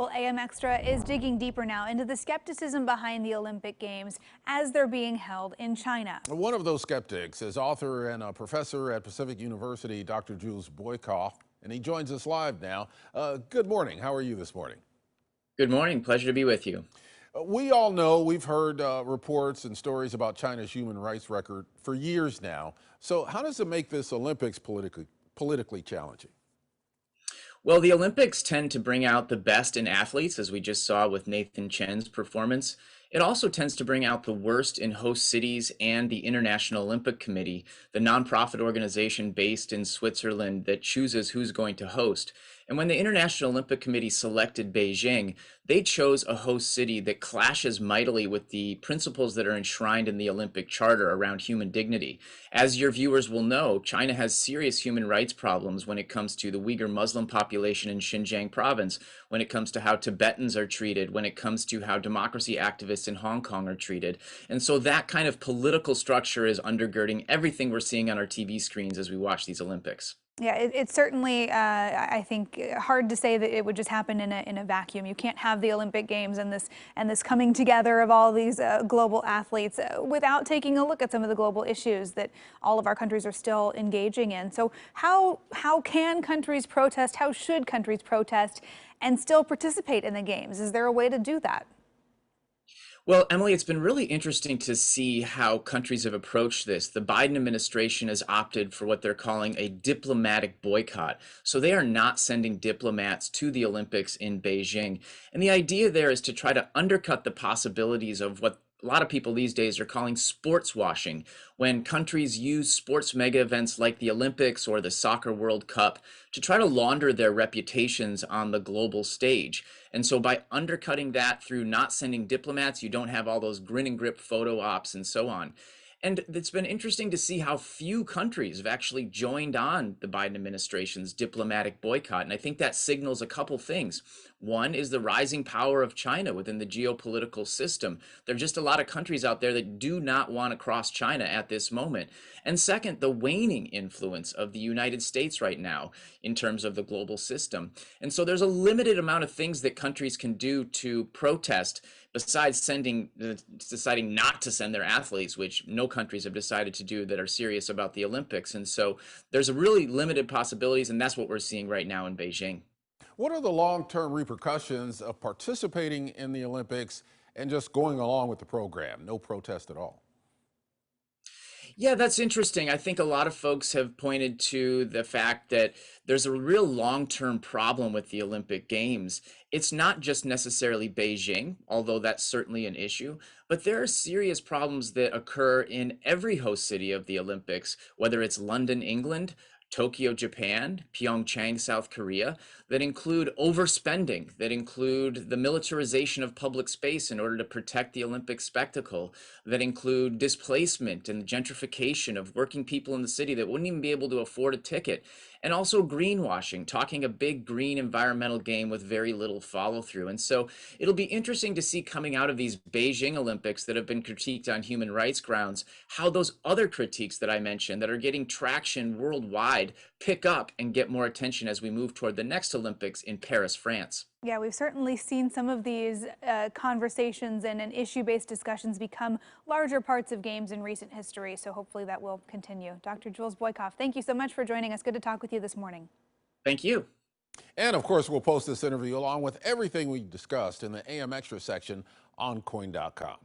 Well, AM Extra is digging deeper now into the skepticism behind the Olympic Games as they're being held in China. One of those skeptics is author and a professor at Pacific University, Dr. Jules Boykoff, and he joins us live now. Good morning. How are you this morning? Good morning. Pleasure to be with you. We all know, we've heard reports and stories about China's human rights record for years now. So how does it make this Olympics politically challenging? Well, the Olympics tend to bring out the best in athletes, as we just saw with Nathan Chen's performance. It also tends to bring out the worst in host cities and the International Olympic Committee, the nonprofit organization based in Switzerland that chooses who's going to host. And when the International Olympic Committee selected Beijing, they chose a host city that clashes mightily with the principles that are enshrined in the Olympic Charter around human dignity. As your viewers will know, China has serious human rights problems when it comes to the Uyghur Muslim population in Xinjiang province, when it comes to how Tibetans are treated, when it comes to how democracy activists in Hong Kong are treated. And so that kind of political structure is undergirding everything we're seeing on our TV screens as we watch these Olympics. Yeah, it's certainly, I think, hard to say that it would just happen in a vacuum. You can't have the Olympic Games and this coming together of all these global athletes without taking a look at some of the global issues that all of our countries are still engaging in. So how can countries protest? How should countries protest and still participate in the Games? Is there a way to do that? Well, Emily, it's been really interesting to see how countries have approached this. The Biden administration has opted for what they're calling a diplomatic boycott. So they are not sending diplomats to the Olympics in Beijing. And the idea there is to try to undercut the possibilities of what a lot of people these days are calling sports washing, when countries use sports mega events like the Olympics or the Soccer World Cup to try to launder their reputations on the global stage. And so by undercutting that through not sending diplomats, you don't have all those grin and grip photo ops and so on. And it's been interesting to see how few countries have actually joined on the Biden administration's diplomatic boycott. And I think that signals a couple things. One is the rising power of China within the geopolitical system. There are just a lot of countries out there that do not want to cross China at this moment. And second, the waning influence of the United States right now in terms of the global system. And so there's a limited amount of things that countries can do to protest besides deciding not to send their athletes, which no countries have decided to do that are serious about the Olympics. And so there's a really limited possibilities, and that's what we're seeing right now in Beijing. What are the long-term repercussions of participating in the Olympics and just going along with the program? No protest at all. Yeah, that's interesting. I think a lot of folks have pointed to the fact that there's a real long-term problem with the Olympic Games. It's not just necessarily Beijing, although that's certainly an issue, but there are serious problems that occur in every host city of the Olympics, whether it's London, England, Tokyo, Japan, Pyeongchang, South Korea, that include overspending, that include the militarization of public space in order to protect the Olympic spectacle, that include displacement and gentrification of working people in the city that wouldn't even be able to afford a ticket, and also greenwashing, talking a big green environmental game with very little follow through. And so it'll be interesting to see coming out of these Beijing Olympics that have been critiqued on human rights grounds, how those other critiques that I mentioned that are getting traction worldwide pick up and get more attention as we move toward the next Olympics in Paris, France. Yeah, we've certainly seen some of these conversations and issue-based discussions become larger parts of games in recent history, so hopefully that will continue. Dr. Jules Boykoff, thank you so much for joining us. Good to talk with you this morning. Thank you. And of course, we'll post this interview along with everything we discussed in the AM Extra section on coin.com.